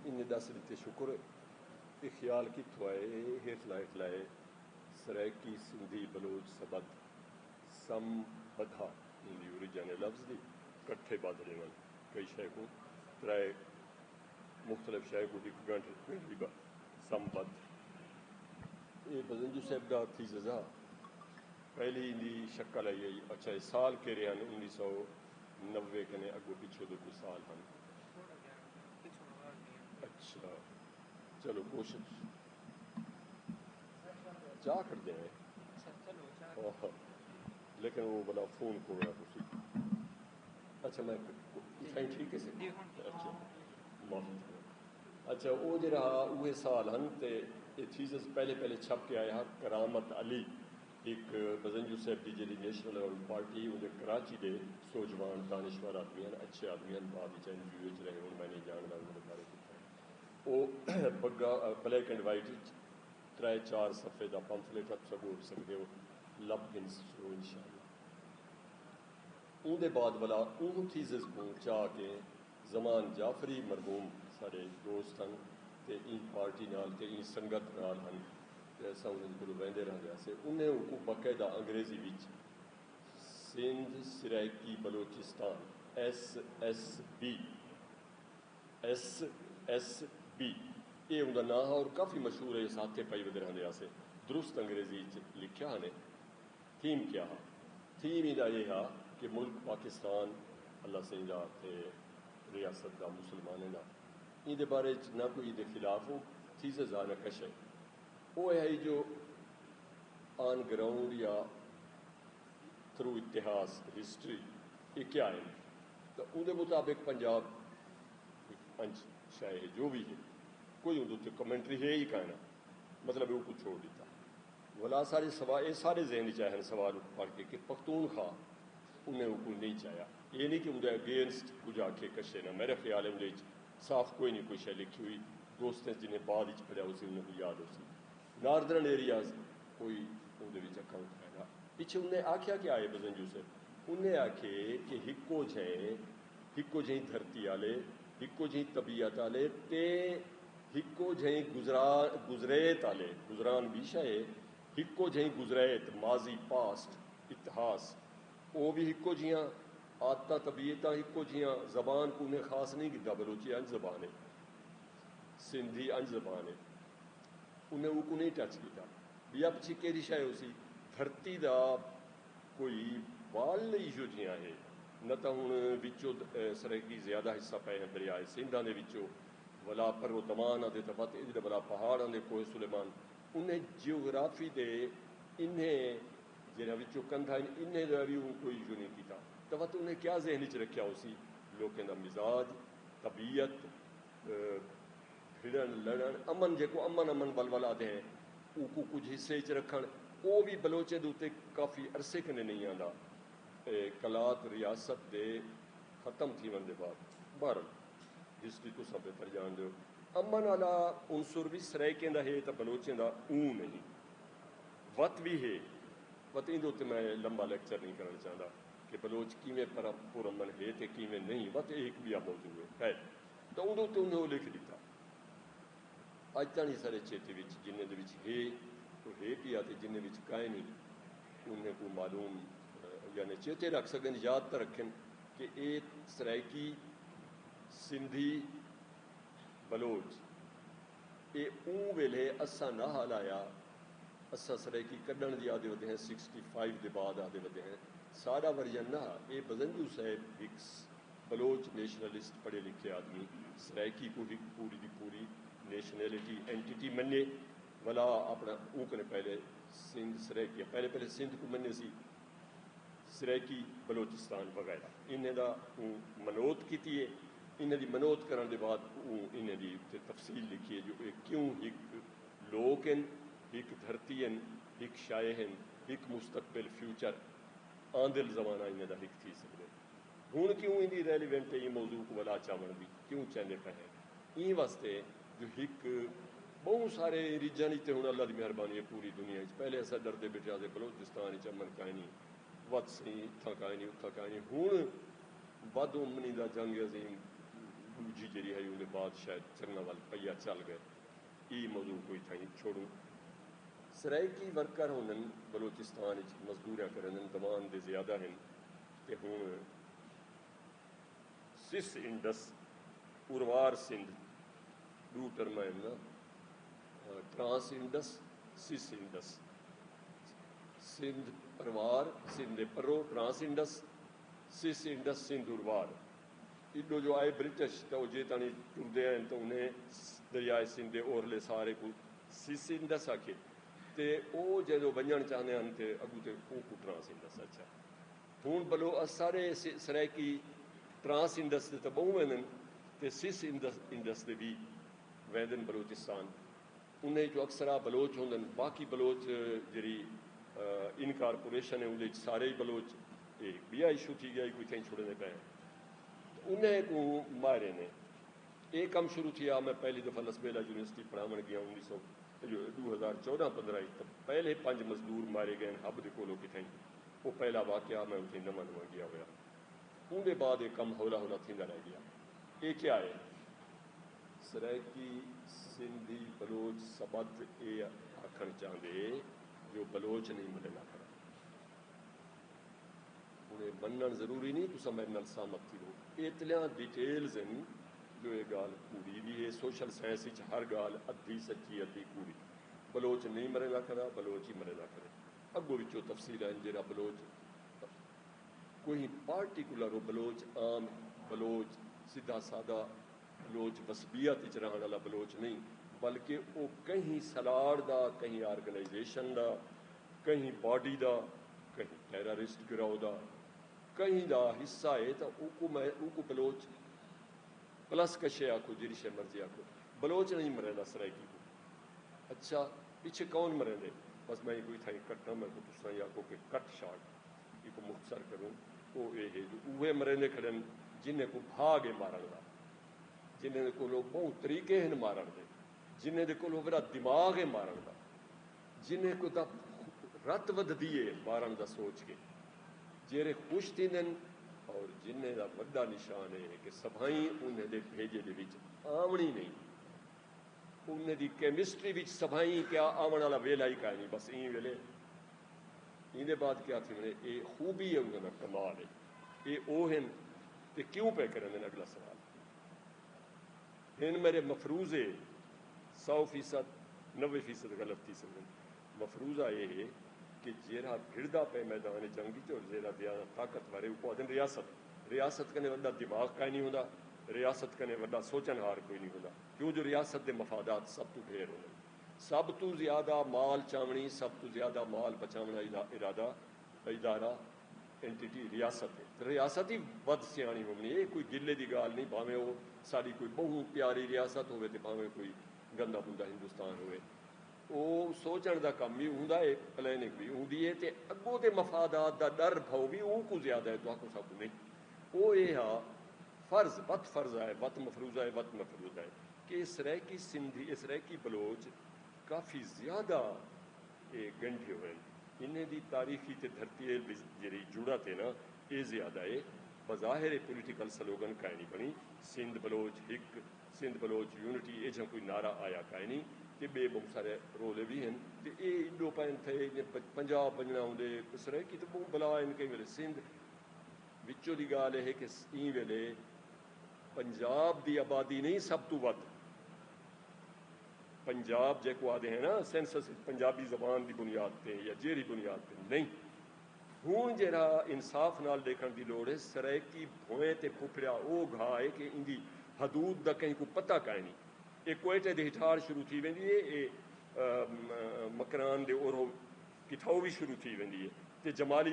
انہیں دس دیتے شکر یہ خیال کتوں آئے ہیٹلائے سرائکی سندھی بلوچ سبد سم بدھا ان دی اوریجن لفظ دی کٹھے بادلے ون کئی شے کو ترائے مختلف شے کو ایک گھنٹے سم بدھ یہ بزنجو صاحب دا تھی جزا پہلی دی شکل آئی ہے. اچھا سال کے رہے ہیں 1990 کنے اگو پیچھے دو کوئی سال ہیں. اچھا چلو کوشش جا کر دیں لیکن وہ بلا فون کو رہا کسی. اچھا میں ٹھیک ہے سے اچھا معافی. اچھا وہ جو رہا وہ سال ہیں تو یہ چیزیں پہلے چھپ کے آیا کرامت علی ایک بزنجو صاحب کی جی نیشنل لیول پارٹی وہ کراچی دے سوجوان دانشور آدمی ہیں اچھے آدمی ہیں بعد این جی او رہے ہوں میں نہیں جانتا ان بارے وہ بگا بلیک اینڈ وائٹ 3-4 صفحے کا پمفلٹ آپ سب ہو سکتے ہو لب گن سو ان شاء اللہ. اندر بعد والا ان چیزز کو چاہ کے زمان جعفری مرحوم سارے دوست ہیں تے این پارٹی نال تے این سنگت نال ہیں ایسا ان کو وہدے رہا سے انہیں ان کو باقاعدہ انگریزی وچ سندھ سرائکی بلوچستان SSB یہ ان کا نام ہے اور کافی مشہور ہے. ساتھے پائی ودے رہے سے درست انگریزی لکھا نے. تھیم کیا ہے؟ تھیم یہ ہے کہ ملک پاکستان اللہ سنجا تے ریاست کا مسلمان کا یہ بارے نہ کوئی یہ خلاف ہو چیزیں نہ کش ہے. وہ ہے جو آن گراؤنڈ یا تھرو اتہاس ہسٹری یہ کیا ہے تو ان مطابق پنجاب انچ شاید جو بھی ہے کوئی اندر کمنٹری ہے ہی کہنا مطلب وہ کچھ چھوڑ دیتا ولا سارے سوال یہ سارے ذہنی چاہے سوال پڑھ کے کہ پختونخوا انہیں کو نہیں چاہیا. یہ نہیں کہ اندر اگینسٹ کچھ آ کے کشے نہ میرا خیال ہے اندر صاف کوئی نہیں کوئی شے لکھی ہوئی دوستیں جنہیں بعد پڑھا اسی انہیں کو یاد ہو سی. ناردرن ایریاز کوئی اندر اکاؤنٹ ہے گا. پیچھے انہیں آخیا کہ آئے بزنجو سے انہیں آخے کہ ہکو جہیں دھرتی والے ہکو جہیں طبیعت والے تے ہکو جہیں گزریت والے گزران بھی شاہ ہکو جہیں گزریت ماضی پاسٹ اتہاس وہ بھی ہکو جیاں عادت طبیعت ہکو جیاں. زبان کو انہیں خاص نہیں کیتا بلوچی انج زبان ہے سندھی انج زبان ہے انہیں وہ کو نہیں ٹچ کیتا. بیا پچھی کہڑی شاہ ہو سی دھرتی دا کوئی وال ایشو جیاں ہے نہ تو ہوں بچوں سرائکی زیادہ حصہ پے ہیں دریائے سندھاں دے وچوں ولا پر وہ دمان آدھے تو بت ادھر بلا پہاڑ آدھے کوہ سلیمان انہیں جیوگرافی دے انہیں جنہیں وچوں کندھا انہیں دا بھی کوئی ایشو نہیں کیتا. تو بت انہیں کیا ذہن چ رکھیا ہو سی لوگوں دا مزاج طبیعت ہڑن لڑن امن جو امن ول آدھے ہیں وہ کو کچھ حصے چ رکھن وہ بھی بلوچے دے کافی عرصے کنے نہیں آتا. کلات ریاست دے ختم تھی ون دے بعد بار ہسٹری تو سب بہتر جان دو امن والا عنصر بھی سرائکیں دا ہے تو بلوچیں دا اون نہیں وت بھی ہے. وت ان میں لمبا لیکچر نہیں کرنا چاہتا کہ بلوچ کیویں پر امن ہے تو کیویں نہیں وت ایک بھی موضوع ہے تو ادو تو انہیں وہ لکھ دیتا. اج تھی سارے چیتے جنہیں ہے وہ ہے پیا جنہیں کائے نہیں انہیں کو معلوم یعنی چیتے رکھ سکیں یاد تو رکھیں کہ یہ سرائکی سندھی بلوچ یہ اون ویلے اساں نہ حال آیا اساں سرائکی کڈن دی آدھے ودے ہیں 65 دے بعد آدھے ودے ہیں سارا ورژن نہ. یہ بزنجو صاحب ایک بلوچ نیشنلسٹ پڑھے لکھے آدمی سرائکی کو ہی پوری دی پوری نیشنلٹی اینٹیٹی منے ولا اپنا اون کنے پہلے سندھ سرائکی پہلے سندھ کو منے سی سرائکی بلوچستان وغیرہ انہیں دا منوت کیتی ہے. انہیں دی منوت کرنے دے بعد انہیں دی تفصیل لکھی ہے جو کیوں ایک لوگ ہیں ایک دھرتی ہیں ایک شائع ہیں ایک مستقبل فیوچر آندل زمانہ انہیں دا ایک تھی سکتے ہوں کیوں ان دی ریلیونٹ ہے یہ موضوع کو ولا چاون بھی کیوں چاہنے پہ ہیں این واسطے جو ایک بہت سارے ریجن اتنے ہوں اللہ کی مہربانی ہے پوری دنیا پہلے ایسا ڈردے بیٹھے آتے بلوچستان چمن کائیں نہیں وت سی اتھا کائیں نہیں اتھا کائیں نہیں ہوں بد امنی دا جنگ عظیم دوجی جڑی ہے انہیں بعد شاید چرنا وال پہیا چل گئے ای موضوع کوئی تھیں چھوڑوں سرائکی ورکر ہونن بلوچستان مزدوریاں کرن دوان دے زیادہ ہیں کہ ہوں سس انڈس اروار سندھ دو ٹرمائن نا ٹرانس انڈس سس انڈس سندھ پروار سندھ پرو ٹرانس انڈس سس انڈس سندھ اروار ایڈو جو آئے برٹش تو جے تانی ٹردے ہیں تو انہیں دریائے سندھ اورلے سارے کو سس انڈس آکے تے او جدو ونجن چاہنے ہیں تے اگو تے او کو ٹرانس انڈس اچھا ہون بلو سارے سرائکی ٹرانس انڈس دے تبوں وینن تے سس انڈس دے بھی ویندن بلوچستان انہیں جو اکثرہ بلوچ ہوندن باقی بلوچ جری ان کارپوریشن ہے انہیں سارے ہی بلوچ بیا ایشو تھی گیا کوئی تھیں چھوڑنے پہ انہیں کو مارے نے ایک کم شروع تھیا میں پہلی دفعہ لسبیلہ یونیورسٹی پڑھاون گیا 2014-15 تو پہلے 5 مزدور مارے گئے حب دے کولو کی تھیں وہ پہلا واقعہ میں اتنے نواں گیا ہوا ان کے بعد ایک کم ہولا ہولا تھیندا رہ گیا یہ کیا ہے سرائکی سندھی بلوچ سبد یہ آکھن چاہتے جو بلوچ نہیں ملنا کرا انہیں منن ضروری نہیں تو سمجھ نال سامت تھی لوگ اتلیاں ڈیٹیلز ہیں جو یہ گال کوڑی بھی ہے سوشل سائنس ہر گال ادھی سچی ادھی کوڑی بلوچ نہیں مرے نہ کرا بلوچ ہی مرے نہ کرے اگو وچوں تفصیل ہے جڑا بلوچ کوئی پارٹیکولر بلوچ عام بلوچ سیدھا سادہ بلوچ وسبیت وچ رہن والا بلوچ نہیں بلکہ وہ کہیں سلاڑ دا کہیں آرگنائزیشن دا کہیں باڈی دا کہیں ٹیررسٹ گروہ دا کہیں دا حصہ ہے تو او کو بلوچ پلس کشے آکو جری شے مرضی آکو بلوچ نہیں مرے دا سرائکی کو اچھا پیچھے کون مرے دے بس میں کوئی تھا کٹنا میں کو تساں یا کو کہ کٹ شاٹ یہ کو مختصر کروں وہ یہ ہے جو اوے مرے نے کھڑن جنہیں کو بھاگے مارن دا جنہیں کو لوگ بہت طریقے ہیں مارن دے جنہیں دے کو لوگ بڑا دماغ ہے مارن دا جنہیں کو دا رت ود دیے مارن دا سوچ کے جیرے خوش تھی دن اور جنہیں دا بڑا نشان ہے کہ سبھائیں انہیں دے بھیجے دے وچ آمنی نہیں انہیں دی کیمسٹری وچ سبھائیں کیا آمن والا ویلا ہی کہانی بس این ویلے ان دے بعد کیا تھی میں اے خوبی ہے انہیں دا کمال ہے اے او ہیں تے کیوں پہ کرنے دیں اگلا سوال ہن میرے مفروضے 100% 90% غلط تھی سمجھیں مفروضہ یہ ہے کہ جیرا گھڑدا پہ میدان جنگی جو زیرا زیادہ طاقت وارے کو آدھن ریاست کنے وڈا دماغ کہیں نہیں ہوتا ریاست کنے وڈا سوچن ہار کوئی نہیں ہوتا کیوں جو ریاست دے مفادات سب تو ڈھیر ہونے سب تو زیادہ مال چاونی سب تو زیادہ مال بچاونا ادارہ اینٹیٹی ریاست ہے تو ریاست ہی ود سیانی ہونی یہ کوئی گلے دی گال نہیں بھاویں وہ ساری کوئی بہت پیاری ریاست ہوئے تو بھاویں کوئی گندا بندہ ہندوستان ہوئے وہ سوچن دا کم بھی ہوندا ہے پلاننگ بھی ہوندی ہے تے اگوں دے مفادات دا ڈر بھاؤ بھی او کو زیادہ ہے تو آکو سب نہیں وہ یہ ہاں فرض وط فرض ہے وط مفروضہ ہے وط مفروضہ ہے کہ سرائکی سندھی سرائکی بلوچ کافی زیادہ گنڈے ہوئے انہیں دی تاریخی تے دھرتی جڑی جڑا تے نا یہ زیادہ ہے بظاہر پولیٹیکل سلوگن کہیں نہیں بنی سندھ بلوچ ہک سندھ بلوچ یونٹی یہ جہاں کوئی نعرہ آیا کہیں نہیں تے بے بہت سارے رولے بھی ہیں تے اے انڈو پین تھے پنجاب بننا ہوں دے سرائکی تو بہت بلا ان کہیں ویلے سندھ وچوں دی گال ہے کہ این ویلے پنجاب دی آبادی نہیں سب تو ود پنجاب جے کو آدھے ہیں نا سینسس پنجابی زبان دی بنیاد پہ یا جیری بنیاد پہ نہیں ہوں جہاں انصاف نال دیکھن دی لوڑ ہے سرائکی بھوئیں تے پھپڑیا او گھا ہے کہ ان دی حدود دا کہیں کو پتہ کہیں نہیں یہ کوئٹے دے ہٹھار شروع تھی ویندی ہے مکران دے اور کتھاؤ بھی شروع تھی ویندی ہے تے جمالی